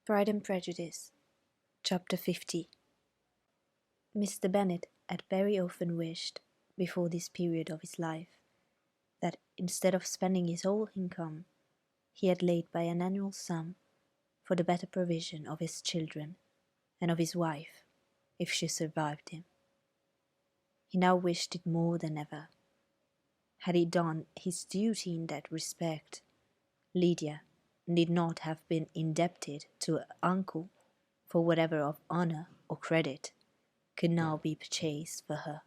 Pride and Prejudice, Chapter 50. Mr. Bennet had very often wished, before this period of his life, that instead of spending his whole income, he had laid by an annual sum for the better provision of his children and of his wife, if she survived him. He now wished it more than ever. Had he done his duty in that respect, Lydia need not have been indebted to her uncle for whatever of honour or credit could now be purchased for her.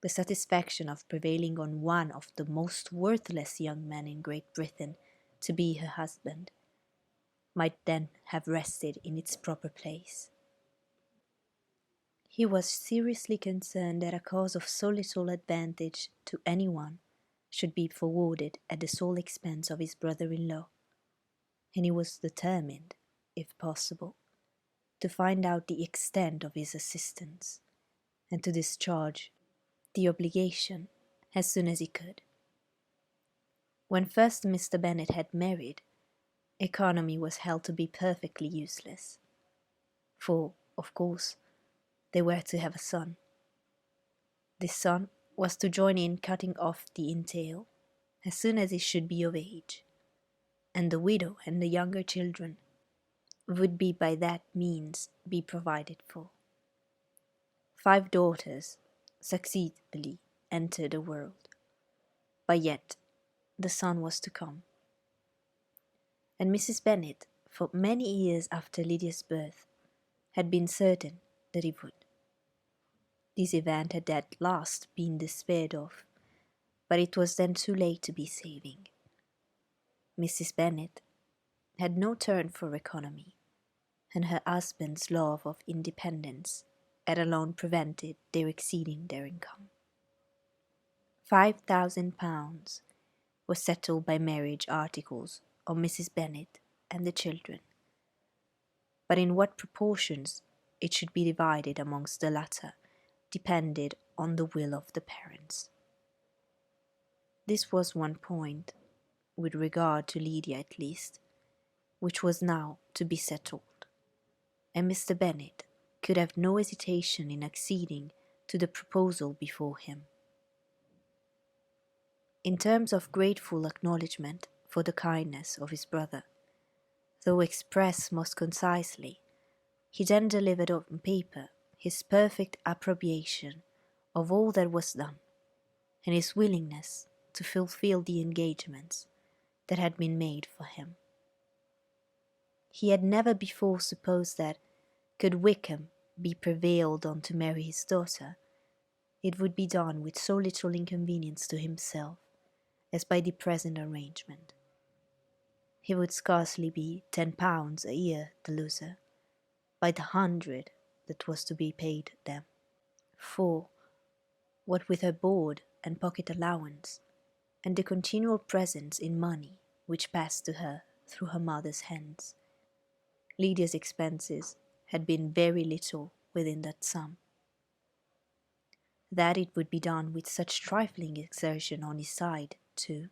The satisfaction of prevailing on one of the most worthless young men in Great Britain to be her husband might then have rested in its proper place. He was seriously concerned that a cause of so little advantage to any one should be forwarded at the sole expense of his brother-in-law, and he was determined, if possible, to find out the extent of his assistance, and to discharge the obligation as soon as he could. When first Mr. Bennet had married, economy was held to be perfectly useless, for, of course, they were to have a son. This son was to join in cutting off the entail as soon as he should be of age, and the widow and the younger children would be by that means be provided for. 5 daughters successively entered the world, but yet the son was to come. And Mrs. Bennet, for many years after Lydia's birth, had been certain that he would. This event had at last been despaired of, but it was then too late to be saving. Mrs. Bennet had no turn for economy, and her husband's love of independence had alone prevented their exceeding their income. £5,000 was settled by marriage articles on Mrs. Bennet and the children, but in what proportions it should be divided amongst the latter depended on the will of the parents. This was one point, with regard to Lydia at least, which was now to be settled, and Mr. Bennet could have no hesitation in acceding to the proposal before him. In terms of grateful acknowledgment for the kindness of his brother, though expressed most concisely, he then delivered on paper his perfect approbation of all that was done, and his willingness to fulfill the engagements that had been made for him. He had never before supposed that, could Wickham be prevailed on to marry his daughter, it would be done with so little inconvenience to himself as by the present arrangement. He would scarcely be £10 a year the loser, by the 100 that was to be paid them. For, what with her board and pocket allowance, and the continual presents in money which passed to her through her mother's hands, Lydia's expenses had been very little within that sum. That it would be done with such trifling exertion on his side, too,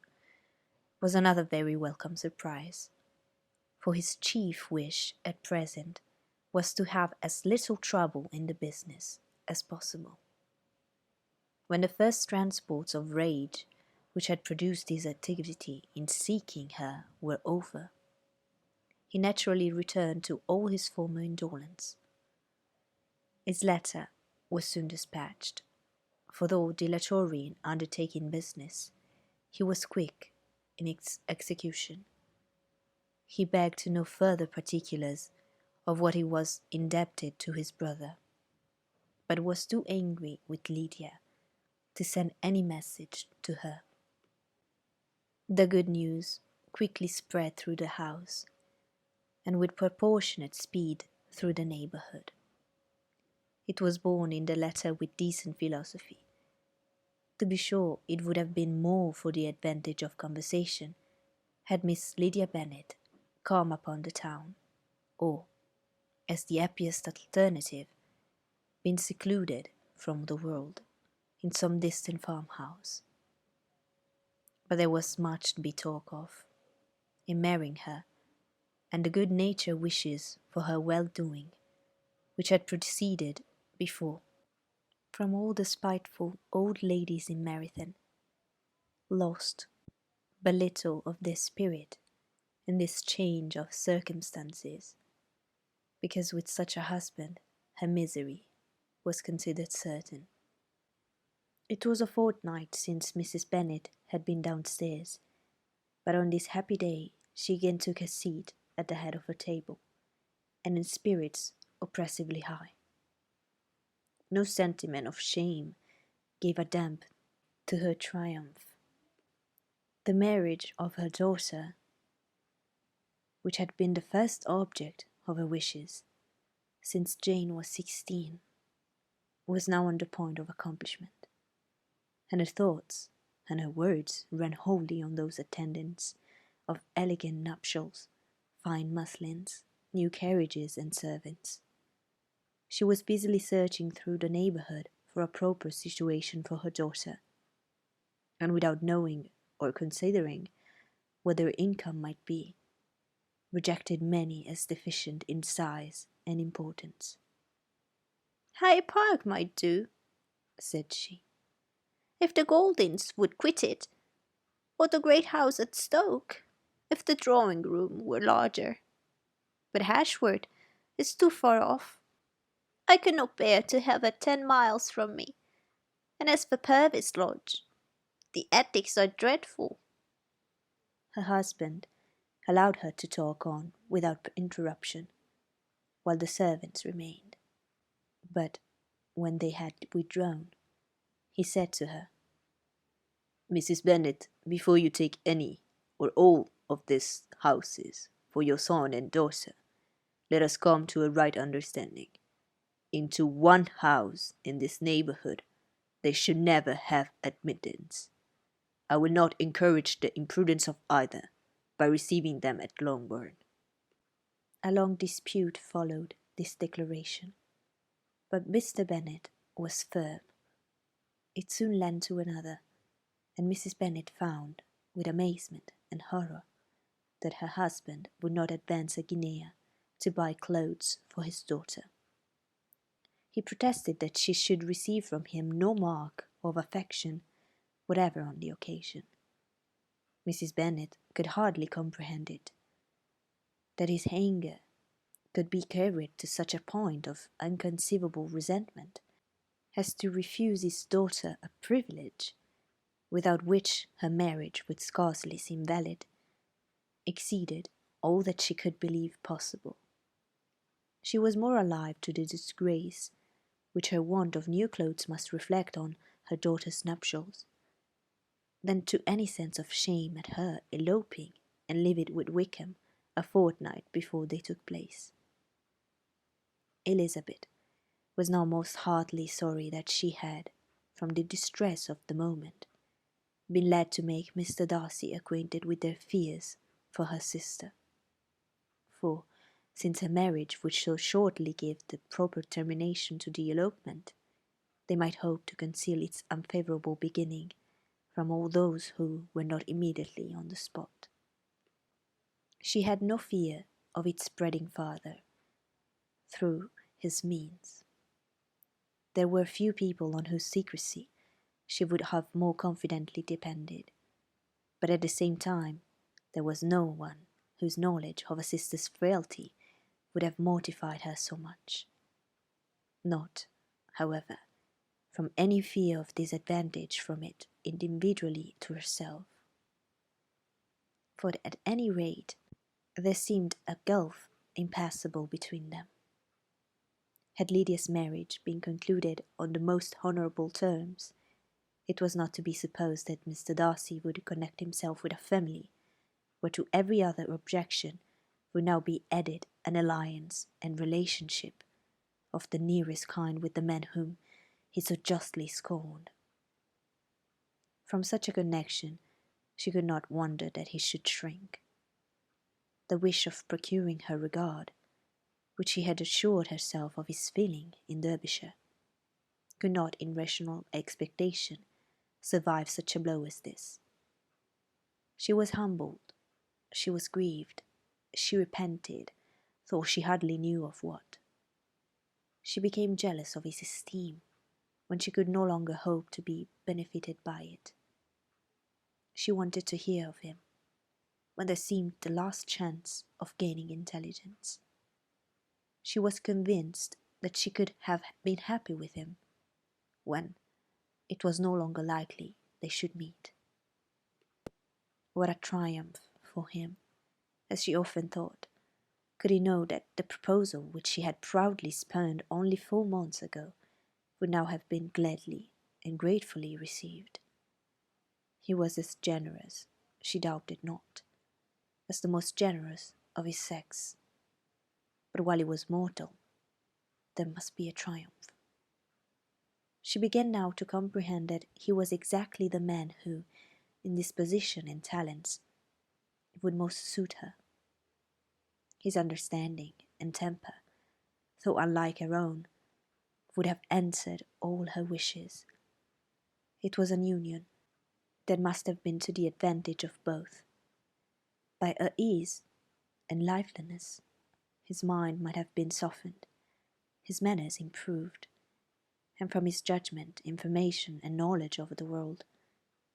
was another very welcome surprise, for his chief wish at present was to have as little trouble in the business as possible. When the first transports of rage which had produced his activity in seeking her were over, he naturally returned to all his former indolence. His letter was soon dispatched, for though dilatory in undertaking business, he was quick in its execution. He begged to know further particulars of what he was indebted to his brother, but was too angry with Lydia to send any message to her. The good news quickly spread through the house, and with proportionate speed through the neighbourhood. It was borne in the letter with decent philosophy. To be sure, it would have been more for the advantage of conversation had Miss Lydia Bennet come upon the town, or, as the happiest alternative, been secluded from the world in some distant farmhouse. But there was much to be talked of in marrying her, and the good-natured wishes for her well-doing which had proceeded before from all the spiteful old ladies in Meryton, lost but little of their spirit in this change of circumstances, because with such a husband her misery was considered certain. It was a fortnight since Mrs. Bennet had been downstairs, but on this happy day she again took her seat at the head of her table, and in spirits oppressively high. No sentiment of shame gave a damp to her triumph. The marriage of her daughter, which had been the first object of her wishes since Jane was 16, was now on the point of accomplishment, and her thoughts and her words ran wholly on those attendants of elegant nuptials, fine muslins, new carriages, and servants. She was busily searching through the neighbourhood for a proper situation for her daughter, and without knowing or considering what their income might be, rejected many as deficient in size and importance. "Hyde Park might do," said she, "if the Gouldings would quit it, or the great house at Stoke, if the drawing-room were larger. But Ashworth is too far off. I could not bear to have it 10 miles from me. And as for Purvis Lodge, the attics are dreadful." Her husband allowed her to talk on without interruption, while the servants remained. But when they had withdrawn, he said to her, "Mrs. Bennet, before you take any or all of these houses for your son and daughter, let us come to a right understanding. Into one house in this neighbourhood they should never have admittance. I will not encourage the imprudence of either by receiving them at Longbourn." A long dispute followed this declaration, but Mr. Bennet was firm. It soon led to another, and Mrs. Bennet found, with amazement and horror, that her husband would not advance a guinea to buy clothes for his daughter. He protested that she should receive from him no mark of affection whatever on the occasion. Mrs. Bennet could hardly comprehend it. That his anger could be carried to such a point of inconceivable resentment as to refuse his daughter a privilege without which her marriage would scarcely seem valid, exceeded all that she could believe possible. She was more alive to the disgrace which her want of new clothes must reflect on her daughter's nuptials than to any sense of shame at her eloping and living with Wickham a fortnight before they took place. Elizabeth was now most heartily sorry that she had, from the distress of the moment, been led to make Mr. Darcy acquainted with their fears for her sister. For, since her marriage would so shortly give the proper termination to the elopement, they might hope to conceal its unfavourable beginning from all those who were not immediately on the spot. She had no fear of its spreading farther, through his means. There were few people on whose secrecy she would have more confidently depended, but at the same time there was no one whose knowledge of a sister's frailty would have mortified her so much. Not, however, from any fear of disadvantage from it individually to herself. For at any rate there seemed a gulf impassable between them. Had Lydia's marriage been concluded on the most honourable terms, it was not to be supposed that Mr. Darcy would connect himself with a family, where to every other objection would now be added an alliance and relationship of the nearest kind with the man whom he so justly scorned. From such a connection she could not wonder that he should shrink. The wish of procuring her regard, which she had assured herself of his feeling in Derbyshire, could not in rational expectation survive such a blow as this. She was humbled, she was grieved, she repented, though she hardly knew of what. She became jealous of his esteem, when she could no longer hope to be benefited by it. She wanted to hear of him, when there seemed the last chance of gaining intelligence. She was convinced that she could have been happy with him, when it was no longer likely they should meet. What a triumph for him, as she often thought, could he know that the proposal which she had proudly spurned only 4 months ago would now have been gladly and gratefully received. He was as generous, she doubted not, as the most generous of his sex. But while he was mortal, there must be a triumph. She began now to comprehend that he was exactly the man who, in disposition and talents, would most suit her. His understanding and temper, though unlike her own, would have answered all her wishes. It was an union that must have been to the advantage of both. By her ease and liveliness, his mind might have been softened, his manners improved, and from his judgment, information, and knowledge of the world,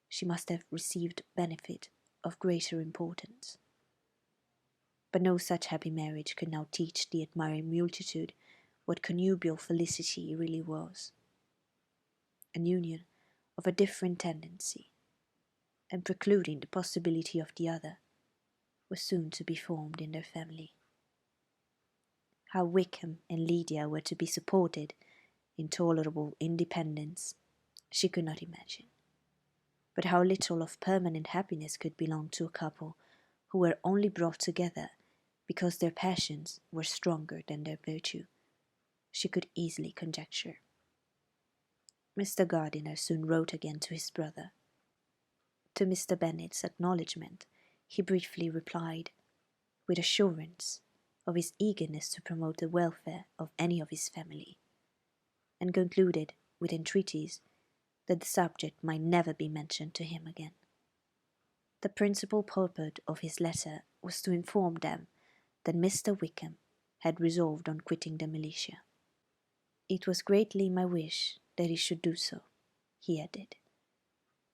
she must have received benefit of greater importance. But no such happy marriage could now teach the admiring multitude what connubial felicity really was. An union of a different tendency, and precluding the possibility of the other, was soon to be formed in their family. How Wickham and Lydia were to be supported in tolerable independence, she could not imagine. But how little of permanent happiness could belong to a couple who were only brought together because their passions were stronger than their virtue, she could easily conjecture. Mr. Gardiner soon wrote again to his brother. To Mr. Bennet's acknowledgment, he briefly replied, with assurance of his eagerness to promote the welfare of any of his family, and concluded with entreaties that the subject might never be mentioned to him again. The principal purport of his letter was to inform them that Mr. Wickham had resolved on quitting the militia. It was greatly my wish that he should do so, he added,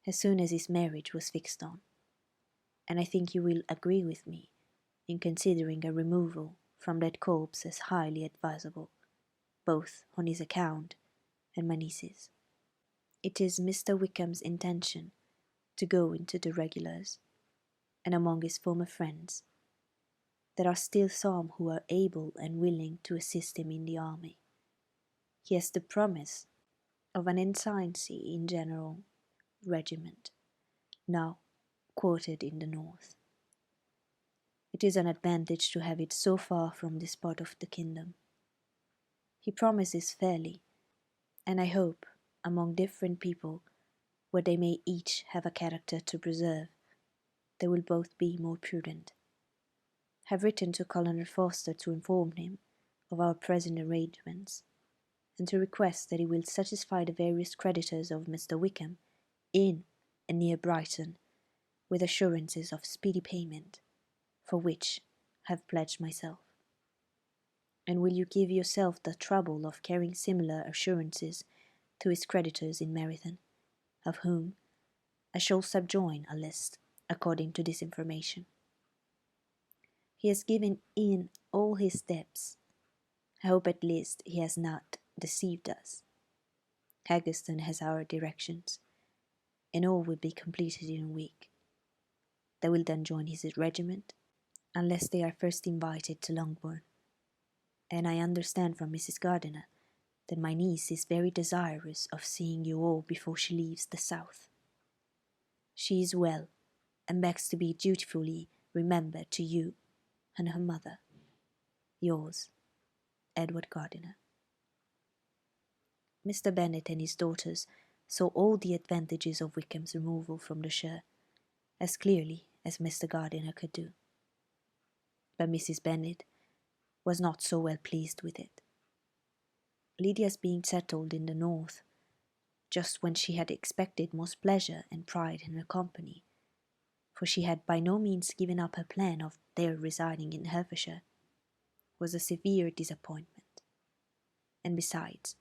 as soon as his marriage was fixed on, and I think you will agree with me in considering a removal from that corps as highly advisable, both on his account and my niece's. It is Mr. Wickham's intention to go into the regulars, and among his former friends, there are still some who are able and willing to assist him in the army. He has the promise of an ensigncy in general regiment, now quartered in the north. It is an advantage to have it so far from this part of the kingdom. He promises fairly, and I hope, among different people, where they may each have a character to preserve, they will both be more prudent. Have written to Colonel Forster to inform him of our present arrangements, and to request that he will satisfy the various creditors of Mr. Wickham in and near Brighton with assurances of speedy payment, for which I have pledged myself. And will you give yourself the trouble of carrying similar assurances to his creditors in Meryton, of whom I shall subjoin a list according to this information. He has given in all his debts. I hope at least he has not deceived us. Haggerston has our directions, and all will be completed in a week. They will then join his regiment, unless they are first invited to Longbourn. And I understand from Mrs. Gardiner that my niece is very desirous of seeing you all before she leaves the south. She is well, and begs to be dutifully remembered to you and her mother. Yours, Edward Gardiner. Mr. Bennet and his daughters saw all the advantages of Wickham's removal from the shire as clearly as Mr. Gardiner could do. But Mrs. Bennet was not so well pleased with it. Lydia's being settled in the north, just when she had expected most pleasure and pride in her company, for she had by no means given up her plan of their residing in Hertfordshire, was a severe disappointment. And besides,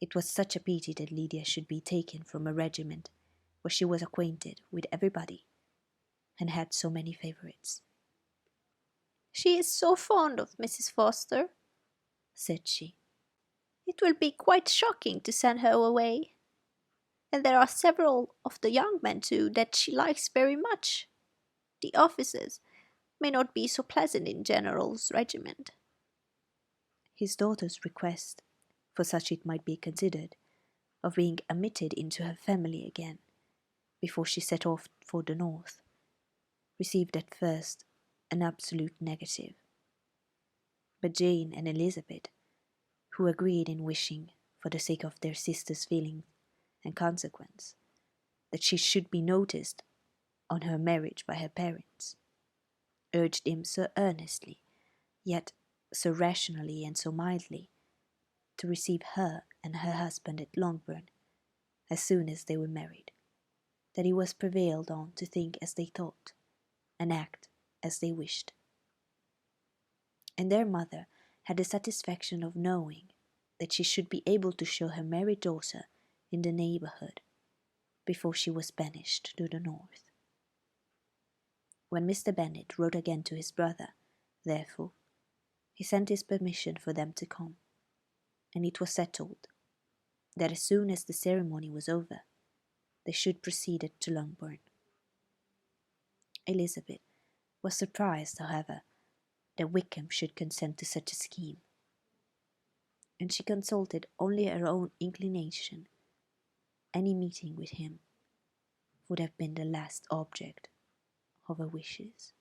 it was such a pity that Lydia should be taken from a regiment where she was acquainted with everybody, and had so many favourites. "She is so fond of Mrs. Forster," said she. "It will be quite shocking to send her away. And there are several of the young men, too, that she likes very much. The officers may not be so pleasant in General's regiment." His daughter's request, for such it might be considered, of being admitted into her family again, before she set off for the north, received at first an absolute negative. But Jane and Elizabeth, who agreed in wishing, for the sake of their sister's feelings and consequence, that she should be noticed on her marriage by her parents, urged him so earnestly, yet so rationally and so mildly, to receive her and her husband at Longbourn as soon as they were married, that he was prevailed on to think as they thought, and act as they wished. And their mother had the satisfaction of knowing that she should be able to show her married daughter in the neighbourhood before she was banished to the north. When Mr. Bennet wrote again to his brother, therefore, he sent his permission for them to come, and it was settled that as soon as the ceremony was over, they should proceed to Longbourn. Elizabeth was surprised, however, that Wickham should consent to such a scheme, and she consulted only her own inclination. Any meeting with him would have been the last object of her wishes.